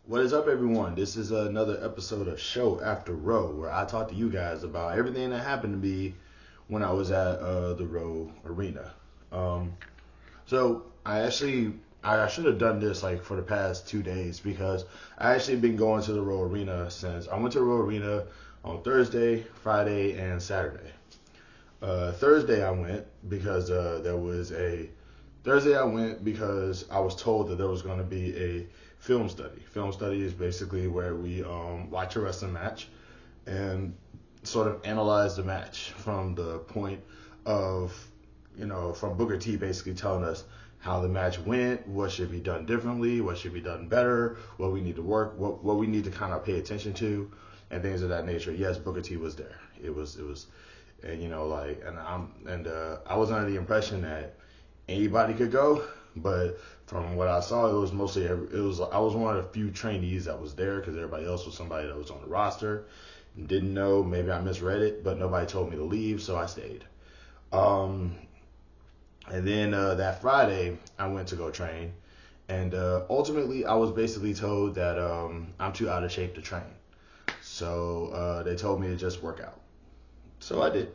What is up, everyone? This is another episode of Show After RoW, where I talk to you guys about everything that happened to me when I was at the RoW arena. Um, so I should have done this like for the past 2 days because I actually been going to the RoW arena since I went to the RoW arena on Thursday, Friday, and Saturday. Thursday I went because there was a Thursday I went because I was told that there was going to be a film study. Film study is basically where we watch a wrestling match and sort of analyze the match from the point of, from Booker T basically telling us how the match went, what should be done differently, what should be done better, what we need to work, what we need to kind of pay attention to, and things of that nature. Yes, Booker T was there. It was, and I was under the impression that anybody could go, but from what I saw, it was mostly I was one of the few trainees that was there because everybody else was somebody that was on the roster. Didn't know, maybe I misread it, but nobody told me to leave, so I stayed. Um, and then that Friday, I went to go train, and ultimately, I was basically told that I'm too out of shape to train. So they told me to just work out. So I did.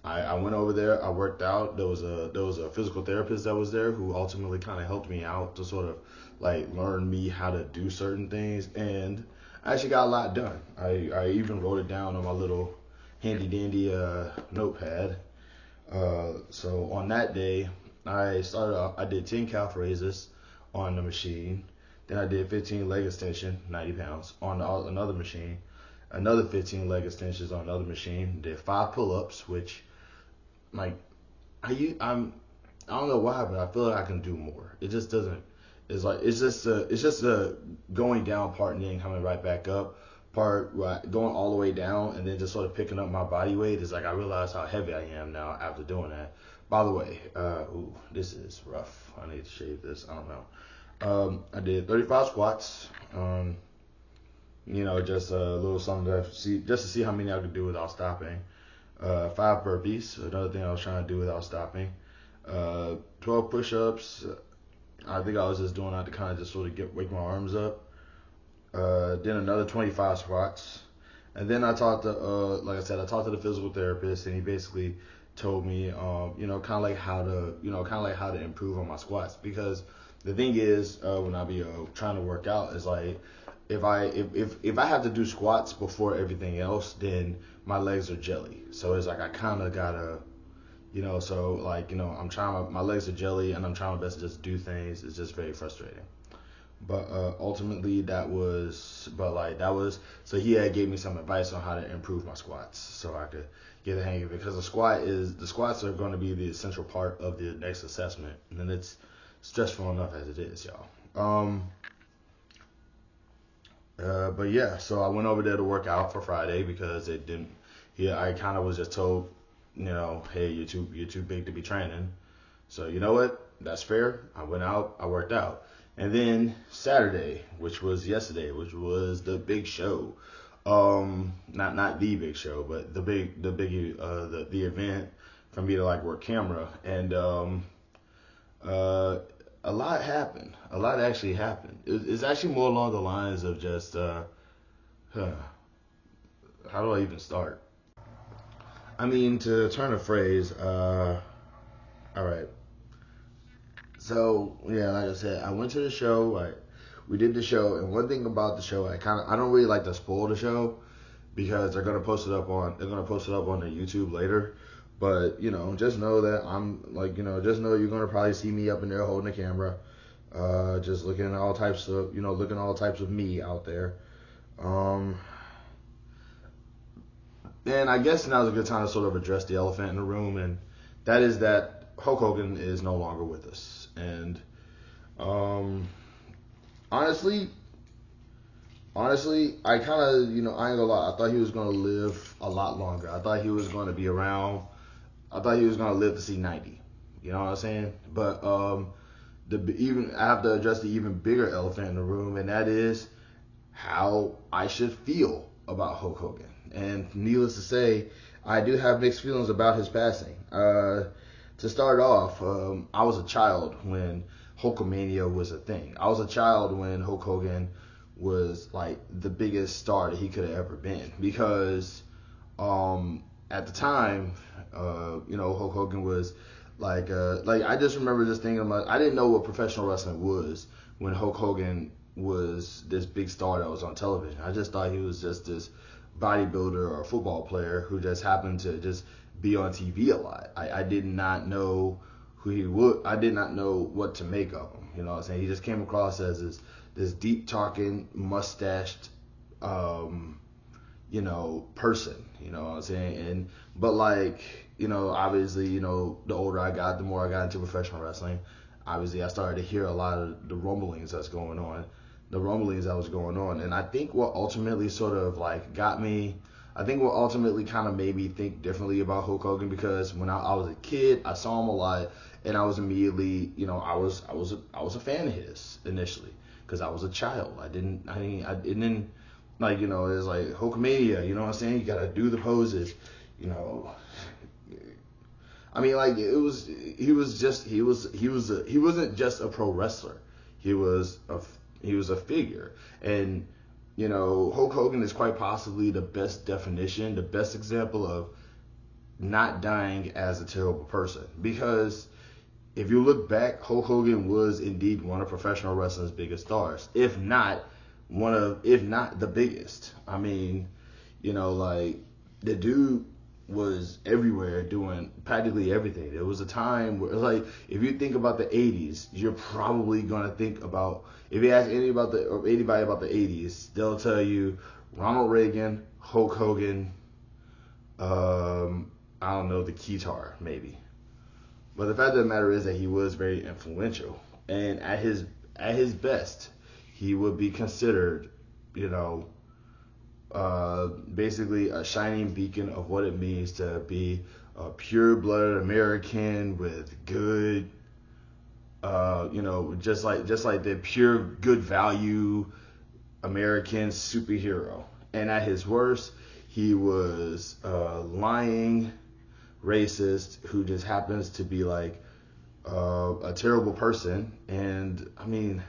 I went over there. I worked out. There was a physical therapist that was there who ultimately kind of helped me out to sort of like learn me how to do certain things, and I actually got a lot done. I even wrote it down on my little handy dandy notepad. So on that day, I started off. I did 10 calf raises on the machine. Then I did 15 leg extension, 90 pounds, on another machine. Another 15 leg extensions on another machine. Did 5 pull-ups, which like I don't know why, but I feel like I can do more. It just doesn't. It's just a going down part and then coming right back up part, right, going all the way down and then just sort of picking up my body weight. Is like I realize how heavy I am now after doing that. By the way, this is rough. I need to shave this. I don't know. I did 35 squats. Just a little something just to see how many I could do without stopping. 5 burpees, another thing I was trying to do without stopping. 12 push-ups. I think I was just doing that to kind of just sort of wake my arms up. Then another 25 squats. And then I talked to, like I said, I talked to the physical therapist, and he basically told me, kind of like how to improve on my squats. Because the thing is, when I be trying to work out, is like, if I have to do squats before everything else, then my legs are jelly. So it's like I kind of gotta, my legs are jelly and I'm trying my best to just do things. It's just very frustrating. But ultimately so he had gave me some advice on how to improve my squats so I could get the hang of it, because the squats are going to be the essential part of the next assessment, and it's stressful enough as it is, y'all. But yeah, so I went over there to work out for Friday because it didn't. Yeah, I kind of was just told, hey, you're too big to be training. So you know what? That's fair. I went out, I worked out, and then Saturday, which was yesterday, which was the big show. Not the big show, but the event for me to like work camera, and a lot happened. A lot actually happened. It's actually more along the lines of just, how do I even start? I mean, to turn a phrase, all right. So, yeah, like I said, I went to the show, we did the show, and one thing about the show, I don't really like to spoil the show because they're gonna post it up on the YouTube later. But, just know that just know you're going to probably see me up in there holding the camera, just looking at all types of me out there. And I guess now's a good time to sort of address the elephant in the room, and that is that Hulk Hogan is no longer with us. And, honestly, I kind of, I ain't gonna lie, I thought he was going to live a lot longer. I thought he was going to be around. I thought he was gonna live to see 90. You know what I'm saying? But I have to address the even bigger elephant in the room, and that is how I should feel about Hulk Hogan. And needless to say, I do have mixed feelings about his passing. To start off, I was a child when Hulkamania was a thing. I was a child when Hulk Hogan was like the biggest star that he could have ever been, because at the time, Hulk Hogan was like I just remember just thinking about, I didn't know what professional wrestling was when Hulk Hogan was this big star that was on television. I just thought he was just this bodybuilder or football player who just happened to just be on TV a lot. I did not know who he was. I did not know what to make of him. You know what I'm saying? He just came across as this deep talking, mustached, person. You know what I'm saying? But obviously, the older I got, the more I got into professional wrestling. Obviously, I started to hear a lot of the rumblings that was going on. And I think what ultimately sort of like got me, I think what ultimately kind of made me think differently about Hulk Hogan, because when I was a kid, I saw him a lot, and I was immediately, I was a fan of his initially, because I was a child. I didn't like, it was like Hulkamania, you know what I'm saying? You gotta do the poses, I mean, like, he wasn't just a pro wrestler. He was a figure. And, Hulk Hogan is quite possibly the best definition, the best example of not dying as a terrible person. Because if you look back, Hulk Hogan was indeed one of professional wrestling's biggest stars, if not the biggest. I mean, the dude was everywhere doing practically everything. There was a time where, like, if you think about the 80s, you're probably going to think about, if you ask anybody about the 80s, they'll tell you Ronald Reagan, Hulk Hogan, I don't know, the Keytar, maybe. But the fact of the matter is that he was very influential. And at his best, he would be considered, basically a shining beacon of what it means to be a pure-blooded American with good, just like the pure good value American superhero. And at his worst, he was a lying racist who just happens to be like a terrible person, and I mean,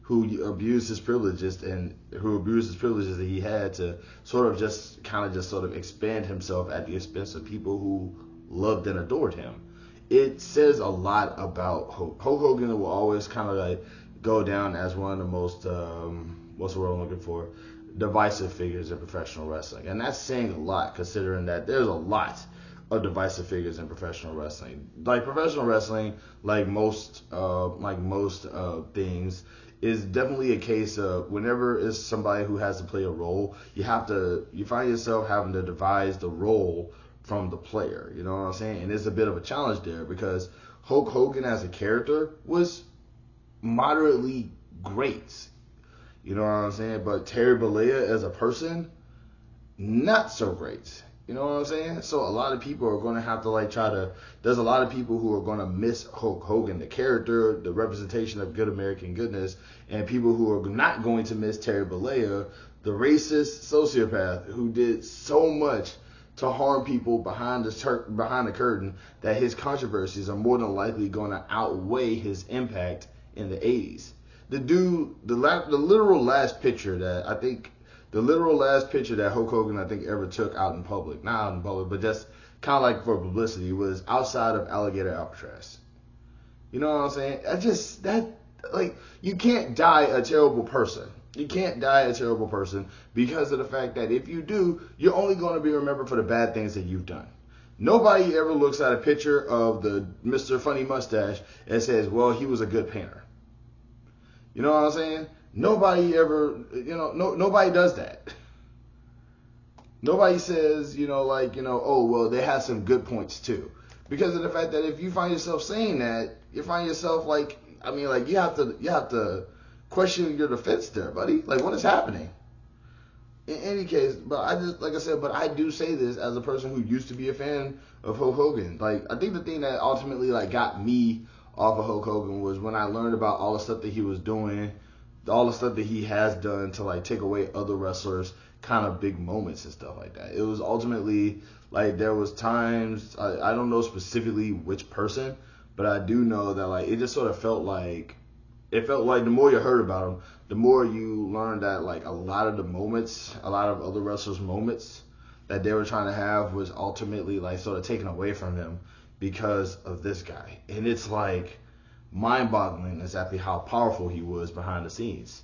who abused his privileges that he had to sort of expand himself at the expense of people who loved and adored him. It says a lot about Hulk. Hulk Hogan will always kind of like go down as one of the most, what's the word I'm looking for, divisive figures in professional wrestling. And that's saying a lot, considering that there's a lot of divisive figures in professional wrestling. Like, professional wrestling, like most things, is definitely a case of whenever it's somebody who has to play a role, you find yourself having to devise the role from the player. You know what I'm saying? And it's a bit of a challenge there, because Hulk Hogan as a character was moderately great. You know what I'm saying? But Terry Bollea as a person, not so great. You know what I'm saying? So a lot of people are going to have to there's a lot of people who are going to miss Hulk Hogan, the character, the representation of good American goodness, and people who are not going to miss Terry Bollea, the racist sociopath who did so much to harm people behind the curtain that his controversies are more than likely going to outweigh his impact in the 80s. The literal last picture that Hulk Hogan, I think, ever took out in public, not out in public, but just kind of like for publicity, was outside of Alligator Alcatraz. You know what I'm saying? You can't die a terrible person. You can't die a terrible person because of the fact that if you do, you're only going to be remembered for the bad things that you've done. Nobody ever looks at a picture of the Mr. Funny Mustache and says, well, he was a good painter. You know what I'm saying? Nobody ever, nobody does that. Nobody says, oh, well, they have some good points too. Because of the fact that if you find yourself saying that, you find yourself you have to question your defense there, buddy. Like, what is happening? In any case, but I do say this as a person who used to be a fan of Hulk Hogan. Like, I think the thing that ultimately got me off of Hulk Hogan was when I learned about all the stuff that he was doing, all the stuff that he has done to take away other wrestlers' kind of big moments and stuff like that. It was ultimately there was times, I don't know specifically which person, but I do know that it just sort of felt like it felt like the more you heard about him, the more you learned that like a lot of the moments, a lot of other wrestlers' moments that they were trying to have was ultimately like sort of taken away from him because of this guy. And it's like mind-boggling exactly how powerful he was behind the scenes.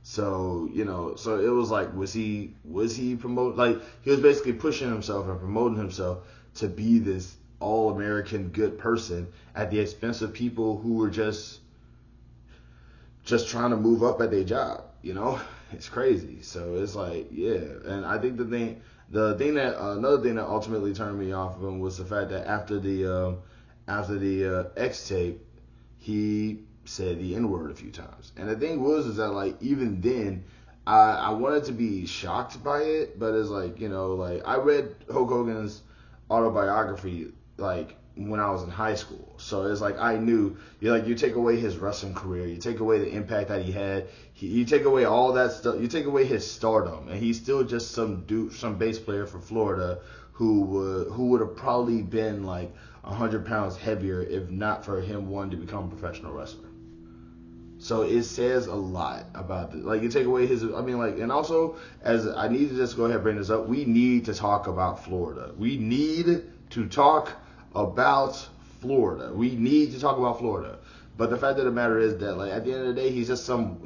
So, so it was like, was he promote, like he was basically pushing himself and promoting himself to be this all-American good person at the expense of people who were just trying to move up at their job, It's crazy. So it's like, yeah. And I think another thing that ultimately turned me off of him was the fact that after the X tape, he said the N-word a few times. And the thing is that like even then, I wanted to be shocked by it, but it's like, like I read Hulk Hogan's autobiography like when I was in high school. So it's like I knew you take away his wrestling career, you take away the impact that he had, you take away all that stuff, you take away his stardom, and he's still just some dude, some bass player for Florida who would have probably been like 100 pounds heavier if not for him wanting to become a professional wrestler. So it says a lot about this. Like you take away his, and also as I need to just go ahead and bring this up, we need to talk about Florida. We need to talk about Florida. We need to talk about Florida. But the fact of the matter is that like at the end of the day, he's just some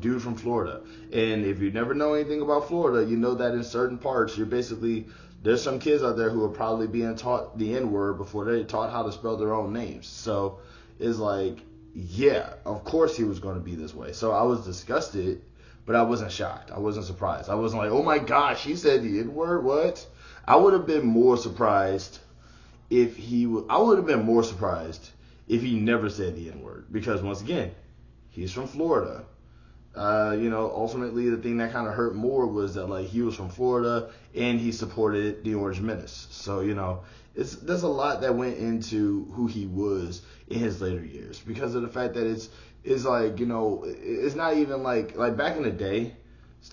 dude from Florida. And if you never know anything about Florida, you know that in certain parts, there's some kids out there who are probably being taught the N-word before they're taught how to spell their own names. So it's like, yeah, of course he was going to be this way. So I was disgusted, but I wasn't shocked. I wasn't surprised. I wasn't like, oh my gosh, he said the N-word, what? I would have been more surprised if he never said the N-word. Because once again, he's from Florida. Ultimately the thing that kind of hurt more was that like he was from Florida and he supported the Orange Menace. So, there's a lot that went into who he was in his later years because of the fact that it's like, it's not even like back in the day,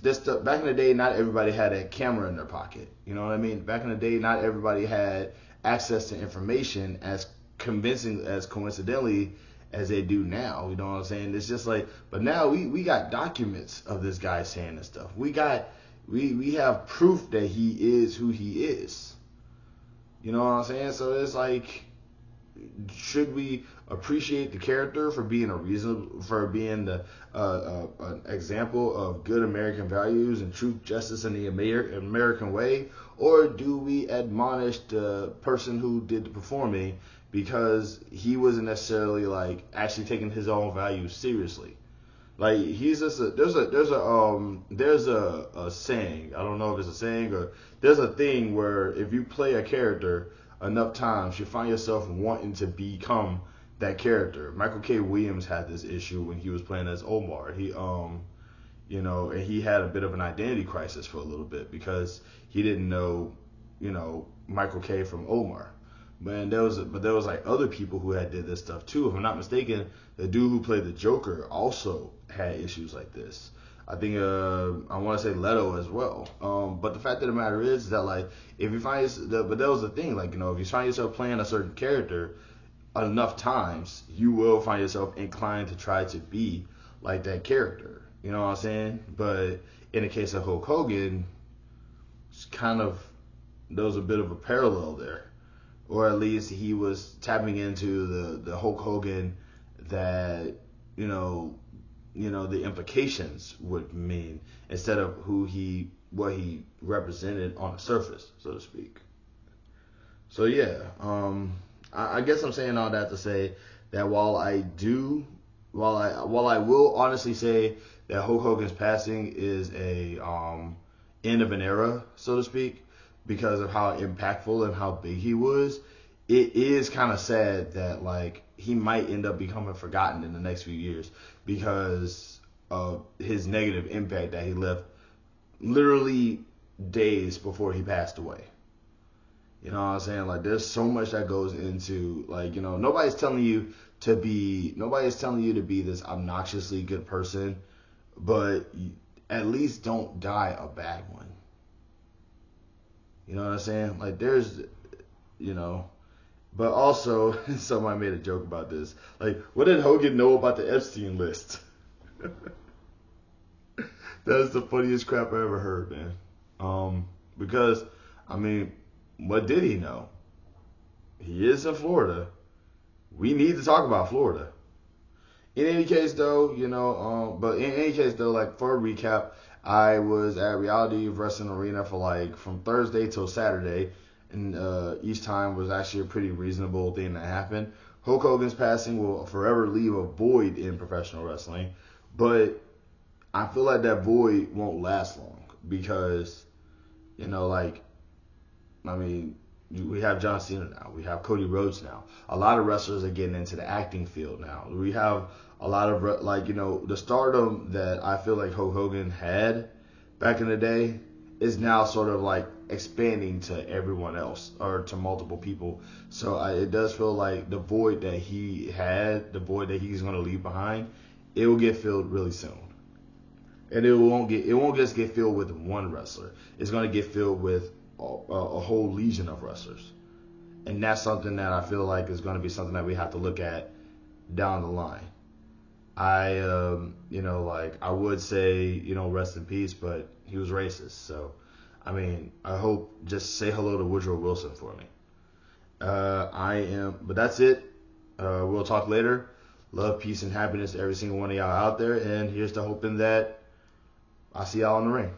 back in the day, not everybody had a camera in their pocket. You know what I mean? Back in the day, not everybody had access to information as coincidentally as they do now. You know what I'm saying? It's just like, but now we got documents of this guy saying this stuff. We have proof that he is who he is. You know what I'm saying? So it's like, should we appreciate the character for being the an example of good American values and truth, justice, and the American way, or do we admonish the person who did the performing because he wasn't necessarily like actually taking his own values seriously? Like he's just there's a saying, I don't know if it's a saying or there's a thing where if you play a character enough times, you find yourself wanting to become that character. Michael K. Williams had this issue when he was playing as Omar. He and he had a bit of an identity crisis for a little bit because he didn't know, Michael K. from Omar. But there was like other people who had did this stuff too. If I'm not mistaken, the dude who played the Joker also had issues like this. I think I want to say Leto as well. But the fact of the matter is that like if you find but that was the thing, like if you find yourself playing a certain character enough times, you will find yourself inclined to try to be like that character. You know what I'm saying? But in the case of Hulk Hogan, it's there was a bit of a parallel there. Or at least he was tapping into the Hulk Hogan that, the implications would mean instead of what he represented on the surface, so to speak. So yeah, I guess I'm saying all that to say that while I will honestly say that Hulk Hogan's passing is a end of an era, so to speak, because of how impactful and how big he was, it is kind of sad that like he might end up becoming forgotten in the next few years because of his negative impact that he left literally days before he passed away. You know what I'm saying? Like there's so much that goes into like, nobody's telling you to be this obnoxiously good person, but at least don't die a bad one. You know what I'm saying? Like there's, But also, somebody made a joke about this. Like, what did Hogan know about the Epstein list? That's the funniest crap I ever heard, man. Because, I mean, what did he know? He is in Florida. We need to talk about Florida. In any case, though, but in any case, though, like, for a recap, I was at Reality Wrestling Arena for, like, from Thursday till Saturday, and each time was actually a pretty reasonable thing that happened. Hulk Hogan's passing will forever leave a void in professional wrestling, but I feel like that void won't last long because, like, I mean, we have John Cena now. We have Cody Rhodes now. A lot of wrestlers are getting into the acting field now. We have a lot of, the stardom that I feel like Hulk Hogan had back in the day is now sort of like expanding to everyone else or to multiple people. So it does feel like the void that he had, the void that he's going to leave behind, it will get filled really soon. And it won't just get filled with one wrestler. It's going to get filled with a whole legion of wrestlers. And that's something that I feel like is going to be something that we have to look at down the line. I would say, rest in peace, but he was racist. So, I mean, I hope just say hello to Woodrow Wilson for me. But that's it. We'll talk later. Love, peace, and happiness to every single one of y'all out there. And here's to hoping that I see y'all in the ring.